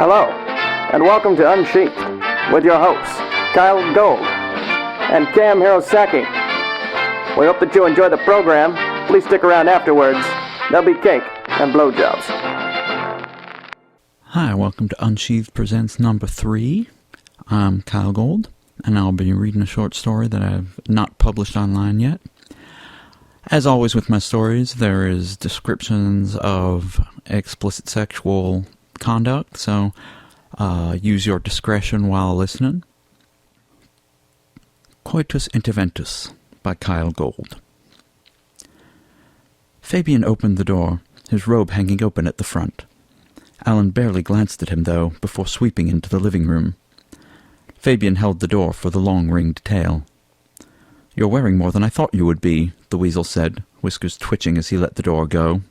Hello, and welcome to Unsheathed, with your hosts, Kyell Gold and Cam Hirosaki. We hope that you enjoy the program. Please stick around afterwards. There'll be cake and blowjobs. Hi, welcome to Unsheathed Presents number 3. I'm Kyell Gold, and I'll be reading a short story that I've not published online yet. As always with my stories, there is descriptions of explicit sexual conduct, so use your discretion while listening. Coitus Interventus by Kyell Gold. Fabian opened the door, his robe hanging open at the front. Alan barely glanced at him, though, before sweeping into the living room. Fabian held the door for the long ringed tail. "You're wearing more than I thought you would be," the weasel said, whiskers twitching as he let the door go.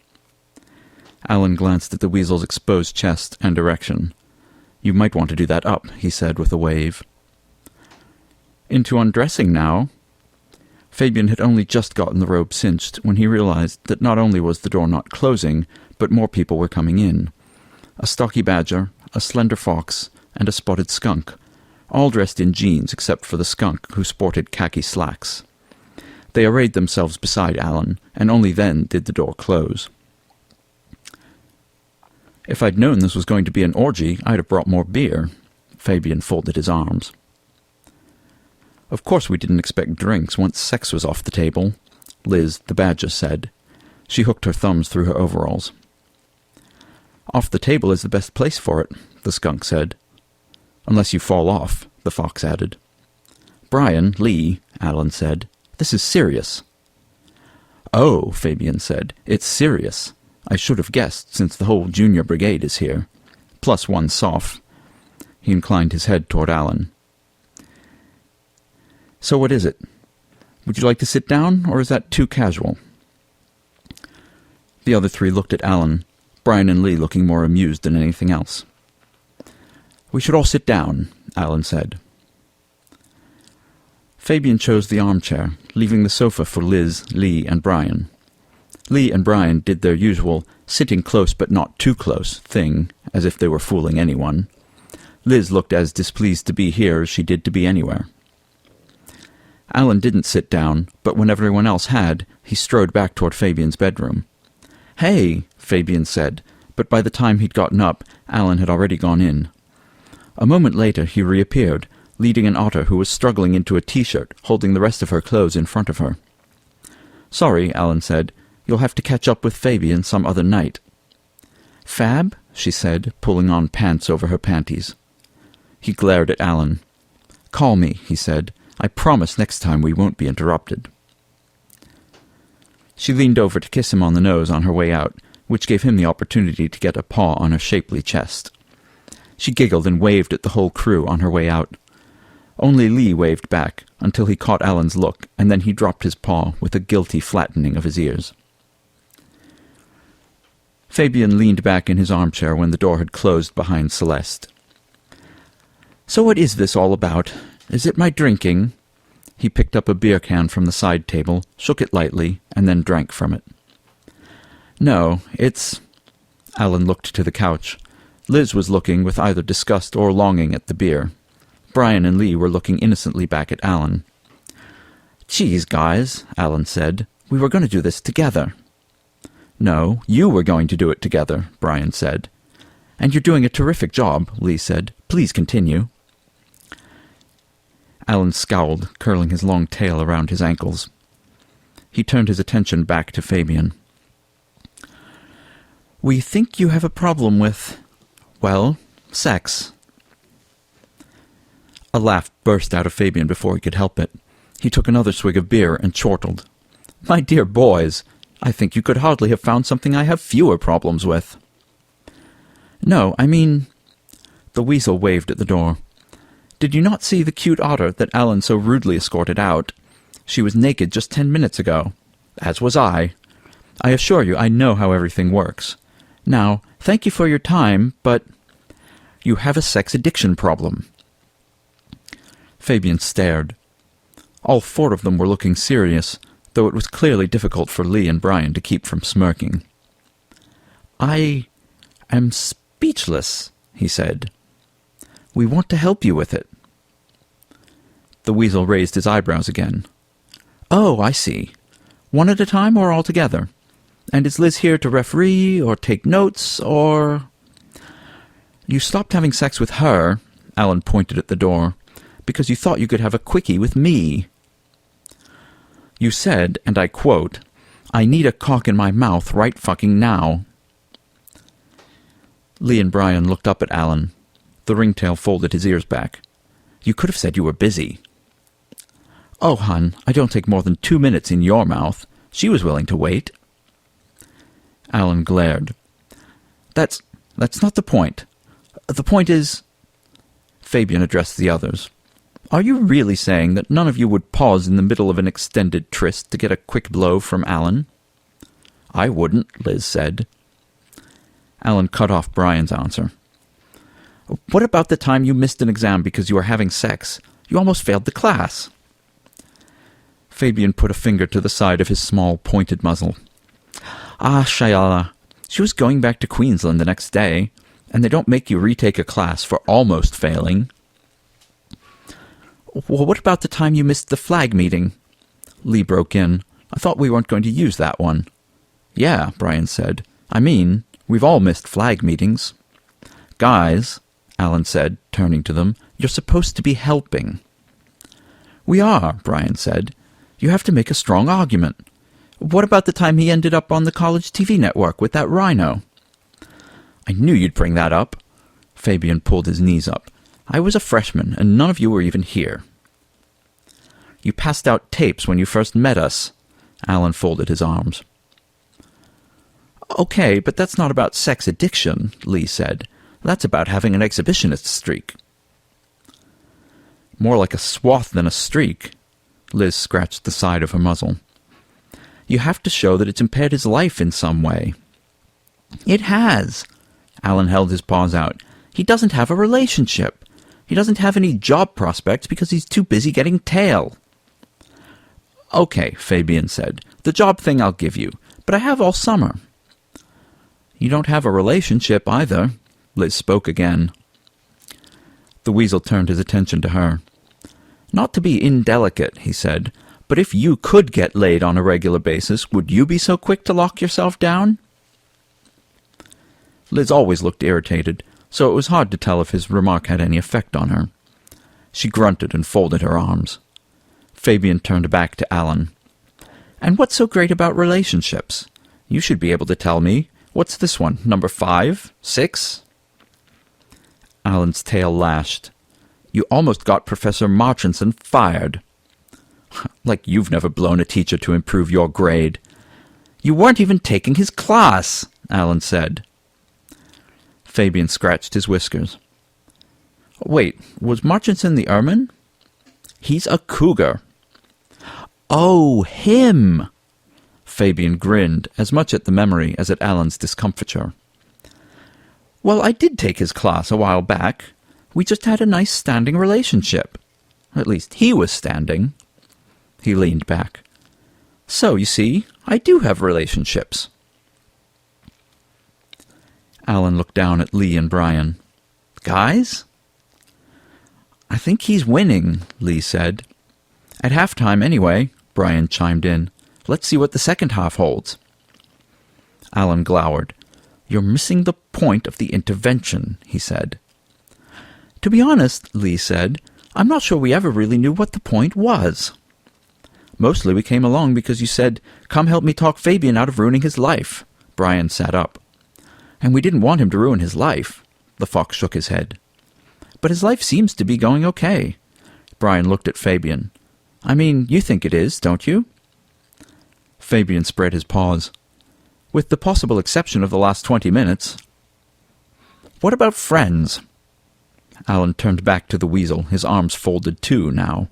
Alan glanced at the weasel's exposed chest and erection. "You might want to do that up," he said with a wave. "Into undressing now?" Fabian had only just gotten the robe cinched when he realized that not only was the door not closing, but more people were coming in. A stocky badger, a slender fox, and a spotted skunk, all dressed in jeans except for the skunk, who sported khaki slacks. They arrayed themselves beside Alan, and only then did the door close. "If I'd known this was going to be an orgy, I'd have brought more beer." Fabian folded his arms. "Of course we didn't expect drinks once sex was off the table," Liz, the badger, said. She hooked her thumbs through her overalls. "Off the table is the best place for it," the skunk said. "Unless you fall off," the fox added. "Brian, Lee," Alan said, "this is serious." "Oh," Fabian said, "it's serious. I should have guessed, since the whole junior brigade is here. Plus one soph." He inclined his head toward Alan. "So what is it? Would you like to sit down, or is that too casual?" The other three looked at Alan, Brian and Lee looking more amused than anything else. "We should all sit down," Alan said. Fabian chose the armchair, leaving the sofa for Liz, Lee, and Brian. Lee and Brian did their usual sitting close but not too close thing, as if they were fooling anyone. Liz looked as displeased to be here as she did to be anywhere. Alan didn't sit down, but when everyone else had, he strode back toward Fabian's bedroom. "Hey," Fabian said, but by the time he'd gotten up, Alan had already gone in. A moment later he reappeared, leading an otter who was struggling into a t-shirt, holding the rest of her clothes in front of her. "Sorry," Alan said. "You'll have to catch up with Fabian some other night." "Fab?" she said, pulling on pants over her panties. He glared at Alan. "Call me," he said. "I promise next time we won't be interrupted." She leaned over to kiss him on the nose on her way out, which gave him the opportunity to get a paw on her shapely chest. She giggled and waved at the whole crew on her way out. Only Lee waved back, until he caught Alan's look, and then he dropped his paw with a guilty flattening of his ears. Fabian leaned back in his armchair when the door had closed behind Celeste. "So what is this all about? Is it my drinking?" He picked up a beer can from the side table, shook it lightly, and then drank from it. "No, it's—" Alan looked to the couch. Liz was looking with either disgust or longing at the beer. Brian and Lee were looking innocently back at Alan. "Geez, guys," Alan said. "We were going to do this together." "No, you were going to do it together," Brian said. "And you're doing a terrific job," Lee said. "Please continue." Alan scowled, curling his long tail around his ankles. He turned his attention back to Fabian. "We think you have a problem with, well, sex." A laugh burst out of Fabian before he could help it. He took another swig of beer and chortled. "My dear boys, I think you could hardly have found something I have fewer problems with." "No, I mean—" The weasel waved at the door. "Did you not see the cute otter that Alan so rudely escorted out? She was naked just 10 minutes ago. As was I. I assure you I know how everything works. Now, thank you for your time, but you have a sex addiction problem." Fabian stared. All 4 of them were looking serious, though it was clearly difficult for Lee and Brian to keep from smirking. "I am speechless," he said. "We want to help you with it." The weasel raised his eyebrows again. "Oh, I see. One at a time or all together? And is Liz here to referee or take notes or—" "You stopped having sex with her," Alan pointed at the door, "because you thought you could have a quickie with me. You said, and I quote, 'I need a cock in my mouth right fucking now.'" Lee and Brian looked up at Alan. The ringtail folded his ears back. "You could have said you were busy." "Oh, hun, I don't take more than 2 minutes in your mouth. She was willing to wait." Alan glared. That's not the point. The point is—" Fabian addressed the others. "Are you really saying that none of you would pause in the middle of an extended tryst to get a quick blow from Alan?" "I wouldn't," Liz said. Alan cut off Brian's answer. "What about the time you missed an exam because you were having sex? You almost failed the class." Fabian put a finger to the side of his small, pointed muzzle. "Ah, Shayala, she was going back to Queensland the next day, and they don't make you retake a class for almost failing." "Well, what about the time you missed the flag meeting?" Lee broke in. "I thought we weren't going to use that one." "Yeah," Brian said. "I mean, we've all missed flag meetings." "Guys," Alan said, turning to them, "you're supposed to be helping." "We are," Brian said. "You have to make a strong argument. What about the time he ended up on the college TV network with that rhino?" "I knew you'd bring that up." Fabian pulled his knees up. "I was a freshman, and none of you were even here." "You passed out tapes when you first met us." Alan folded his arms. "Okay, but that's not about sex addiction," Lee said. "That's about having an exhibitionist streak." "More like a swath than a streak." Liz scratched the side of her muzzle. "You have to show that it's impaired his life in some way." "It has." Alan held his paws out. "He doesn't have a relationship. He doesn't have any job prospects because he's too busy getting tail." "Okay," Fabian said. "The job thing I'll give you, but I have all summer." "You don't have a relationship either." Liz spoke again. The weasel turned his attention to her. "Not to be indelicate," he said, "but if you could get laid on a regular basis, would you be so quick to lock yourself down?" Liz always looked irritated, so it was hard to tell if his remark had any effect on her. She grunted and folded her arms. Fabian turned back to Alan. "And what's so great about relationships? You should be able to tell me. What's this one, number 5? 6? Alan's tail lashed. "You almost got Professor Marchinson fired." "Like you've never blown a teacher to improve your grade." "You weren't even taking his class," Alan said. Fabian scratched his whiskers. "Wait, was Marchinson the ermine?" "He's a cougar." "Oh, him!" Fabian grinned, as much at the memory as at Alan's discomfiture. "Well, I did take his class a while back. We just had a nice standing relationship. At least he was standing." He leaned back. "So, you see, I do have relationships." Alan looked down at Lee and Brian. "Guys?" "I think he's winning," Lee said. "At halftime, anyway," Brian chimed in. "Let's see what the second half holds." Alan glowered. "You're missing the point of the intervention," he said. "To be honest," Lee said, "I'm not sure we ever really knew what the point was." "Mostly we came along because you said, 'Come help me talk Fabian out of ruining his life.'" Brian sat up. "And we didn't want him to ruin his life." The fox shook his head. "But his life seems to be going okay." Brian looked at Fabian. "I mean, you think it is, don't you?" Fabian spread his paws. "With the possible exception of the last 20 minutes. "What about friends?" Alan turned back to the weasel, his arms folded too now.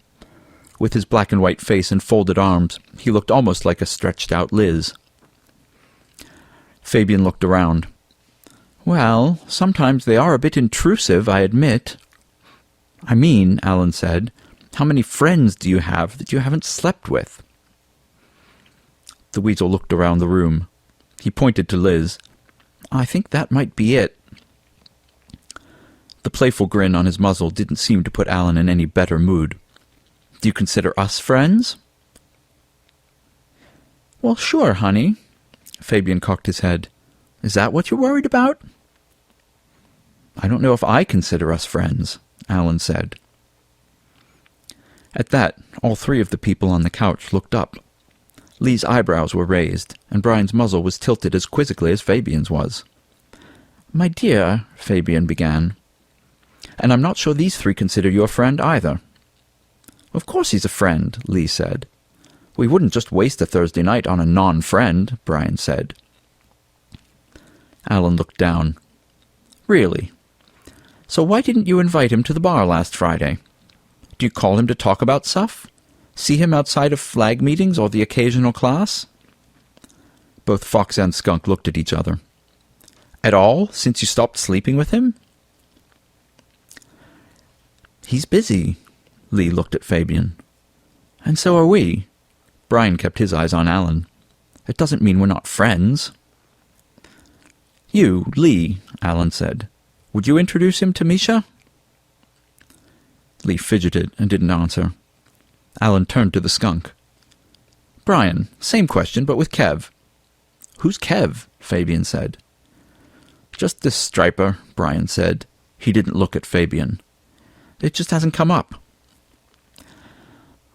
With his black and white face and folded arms, he looked almost like a stretched-out Liz. Fabian looked around. "Well, sometimes they are a bit intrusive, I admit." "I mean," Alan said, "how many friends do you have that you haven't slept with?" The weasel looked around the room. He pointed to Liz. "I think that might be it." The playful grin on his muzzle didn't seem to put Alan in any better mood. "Do you consider us friends?" "Well, sure, honey." Fabian cocked his head. "Is that what you're worried about?" "I don't know if I consider us friends," Alan said. At that, all three of the people on the couch looked up. Lee's eyebrows were raised, and Brian's muzzle was tilted as quizzically as Fabian's was. "My dear," Fabian began, "and I'm not sure these three consider you a friend either." "Of course he's a friend," Lee said. "We wouldn't just waste a Thursday night on a non-friend," Brian said. Alan looked down. "Really? So why didn't you invite him to the bar last Friday? Do you call him to talk about stuff? See him outside of flag meetings or the occasional class?" Both Fox and Skunk looked at each other. "At all, since you stopped sleeping with him?" "He's busy." Lee looked at Fabian. "And so are we." Brian kept his eyes on Alan. "It doesn't mean we're not friends." "You, Lee," Alan said. "Would you introduce him to Misha?" Lee fidgeted and didn't answer. Alan turned to the skunk. "Brian, same question, but with Kev." "Who's Kev?" Fabian said. "Just this striper," Brian said. He didn't look at Fabian. "It just hasn't come up."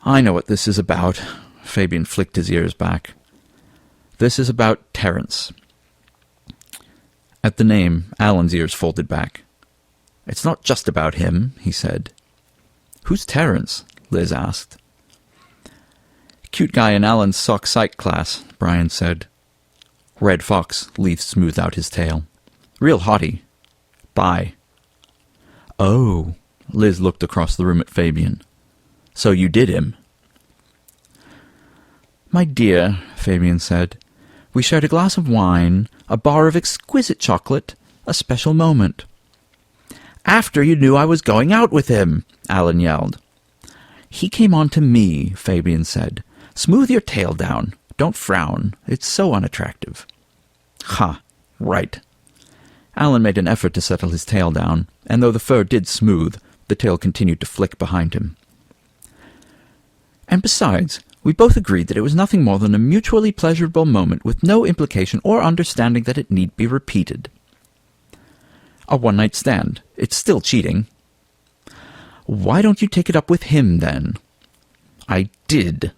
"I know what this is about." Fabian flicked his ears back. "This is about Terence." At the name, Alan's ears folded back. "It's not just about him," he said. "Who's Terence?" Liz asked. "Cute guy in Alan's sock psych class," Brian said. Red Fox, Lee smoothed out his tail. "Real hottie. Bye." "Oh," Liz looked across the room at Fabian. "So you did him?" "My dear," Fabian said, "we shared a glass of wine, a bar of exquisite chocolate, a special moment." "After you knew I was going out with him!" Alan yelled. "He came on to me," Fabian said. "Smooth your tail down. Don't frown. It's so unattractive." "Ha, right." Alan made an effort to settle his tail down, and though the fur did smooth, the tail continued to flick behind him. "And besides, we both agreed that it was nothing more than a mutually pleasurable moment with no implication or understanding that it need be repeated. A one-night stand. It's still cheating." "Why don't you take it up with him, then?" "I did."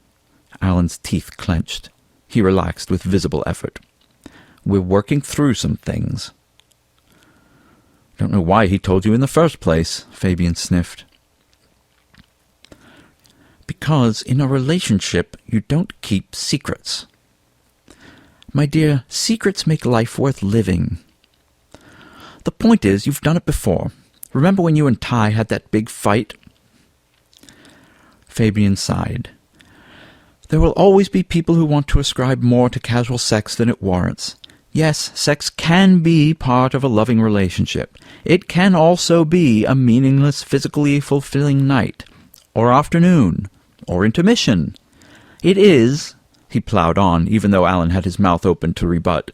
Alan's teeth clenched. He relaxed with visible effort. "We're working through some things." "Don't know why he told you in the first place," Fabian sniffed. "Because in a relationship, you don't keep secrets." "My dear, secrets make life worth living." "The point is, you've done it before. Remember when you and Ty had that big fight?" Fabian sighed. "There will always be people who want to ascribe more to casual sex than it warrants. Yes, sex can be part of a loving relationship. It can also be a meaningless, physically fulfilling night, or afternoon, or intermission. It is," he plowed on, even though Alan had his mouth open to rebut,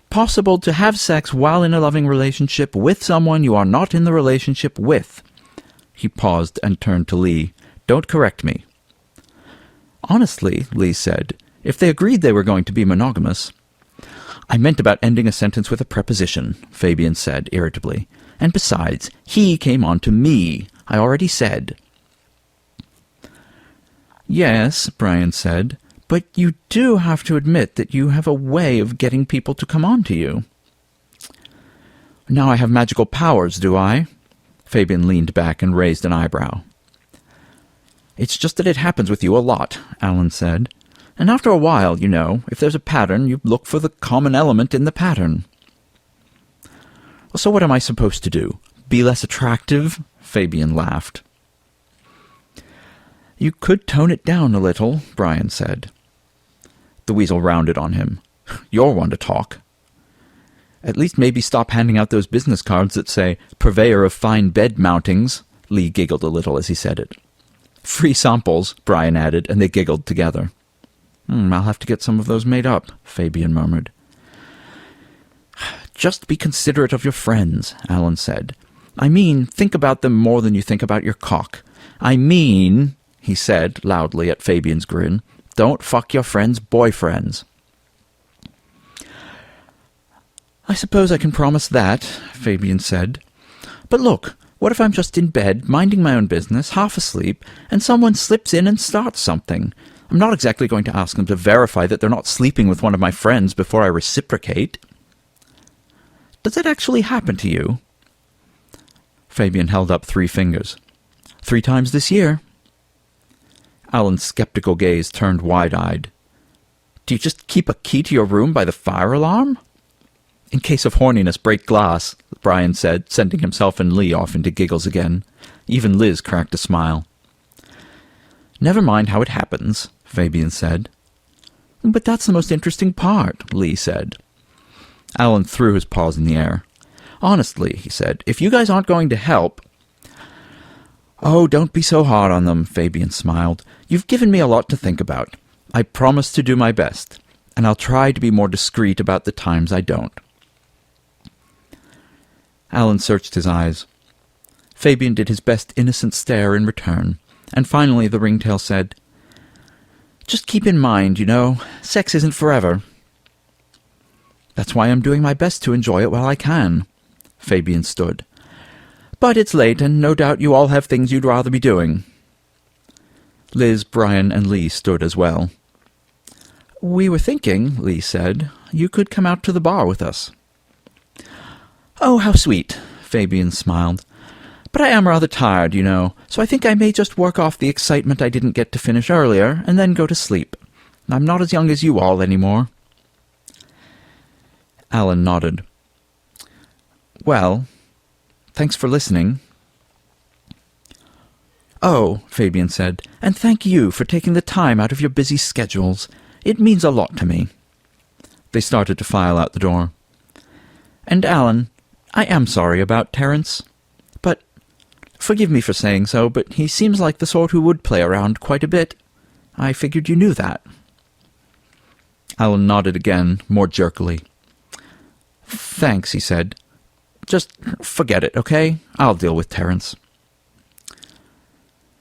"possible to have sex while in a loving relationship with someone you are not in the relationship with." He paused and turned to Lee. "Don't correct me." "Honestly," Lee said, "if they agreed they were going to be monogamous—" "I meant about ending a sentence with a preposition," Fabian said irritably. "And besides, he came on to me. I already said." "Yes," Brian said, "but you do have to admit that you have a way of getting people to come on to you." "Now I have magical powers, do I?" Fabian leaned back and raised an eyebrow. "It's just that it happens with you a lot," Alan said. "And after a while, you know, if there's a pattern, you look for the common element in the pattern." "So what am I supposed to do? Be less attractive?" Fabian laughed. "You could tone it down a little," Brian said. The weasel rounded on him. "You're one to talk." "At least maybe stop handing out those business cards that say, 'Purveyor of fine bed mountings.'" Lee giggled a little as he said it. "Free samples," Brian added, and they giggled together. "I'll have to get some of those made up," Fabian murmured. "Just be considerate of your friends," Alan said. I mean, think about them more than you think about your cock. I mean, he said loudly at Fabian's grin, don't fuck your friends' boyfriends. I suppose I can promise that, Fabian said. But look, what if I'm just in bed, minding my own business, half asleep, and someone slips in and starts something? I'm not exactly going to ask them to verify that they're not sleeping with one of my friends before I reciprocate. Does that actually happen to you? Fabian held up 3 fingers. 3 times this year. Alan's skeptical gaze turned wide-eyed. Do you just keep a key to your room by the fire alarm? In case of horniness, break glass, Brian said, sending himself and Lee off into giggles again. Even Liz cracked a smile. Never mind how it happens, Fabian said. But that's the most interesting part, Lee said. Alan threw his paws in the air. Honestly, he said, if you guys aren't going to help... Oh, don't be so hard on them, Fabian smiled. You've given me a lot to think about. I promise to do my best, and I'll try to be more discreet about the times I don't. Alan searched his eyes. Fabian did his best innocent stare in return, and finally the ringtail said, Just keep in mind, sex isn't forever. That's why I'm doing my best to enjoy it while I can. Fabian stood. But it's late, and no doubt you all have things you'd rather be doing. Liz, Brian, and Lee stood as well. We were thinking, Lee said, you could come out to the bar with us. Oh, how sweet, Fabian smiled. But I am rather tired, so I think I may just work off the excitement I didn't get to finish earlier, and then go to sleep. I'm not as young as you all anymore. Alan nodded. Well, thanks for listening. Oh, Fabian said, and thank you for taking the time out of your busy schedules. It means a lot to me. They started to file out the door. And Alan, I am sorry about Terence. But, forgive me for saying so, but he seems like the sort who would play around quite a bit. I figured you knew that. Alan nodded again, more jerkily. Thanks, he said. Just forget it, okay? I'll deal with Terence.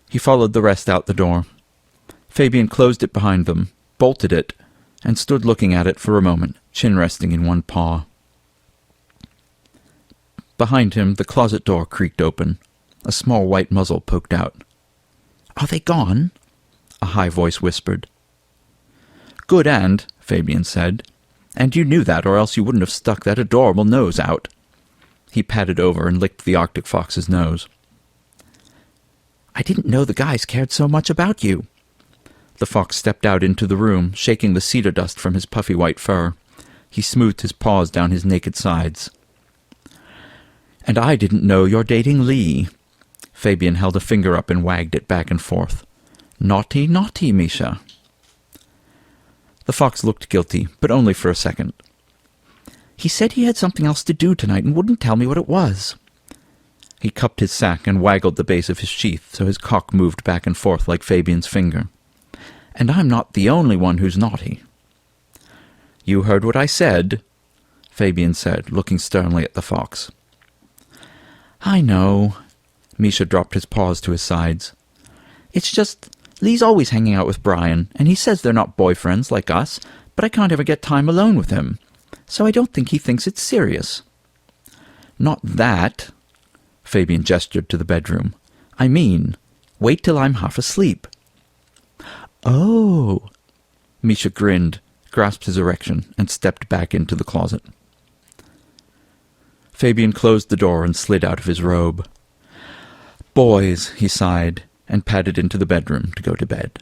He followed the rest out the door. Fabian closed it behind them, bolted it, and stood looking at it for a moment, chin resting in one paw. Behind him, the closet door creaked open. A small white muzzle poked out. Are they gone? A high voice whispered. Good and, Fabian said. And you knew that, or else you wouldn't have stuck that adorable nose out. He patted over and licked the Arctic fox's nose. I didn't know the guys cared so much about you. The fox stepped out into the room, shaking the cedar dust from his puffy white fur. He smoothed his paws down his naked sides. And I didn't know you're dating Lee. Fabian held a finger up and wagged it back and forth. Naughty, naughty, Misha. The fox looked guilty, but only for a second. He said he had something else to do tonight and wouldn't tell me what it was. He cupped his sack and waggled the base of his sheath so his cock moved back and forth like Fabian's finger. And I'm not the only one who's naughty. You heard what I said, Fabian said, looking sternly at the fox. I know. Misha dropped his paws to his sides. It's just, Lee's always hanging out with Brian, and he says they're not boyfriends like us, but I can't ever get time alone with him, so I don't think he thinks it's serious. Not that, Fabian gestured to the bedroom. I mean, wait till I'm half asleep. Oh, Misha grinned, grasped his erection, and stepped back into the closet. Fabian closed the door and slid out of his robe. Boys, he sighed, and padded into the bedroom to go to bed.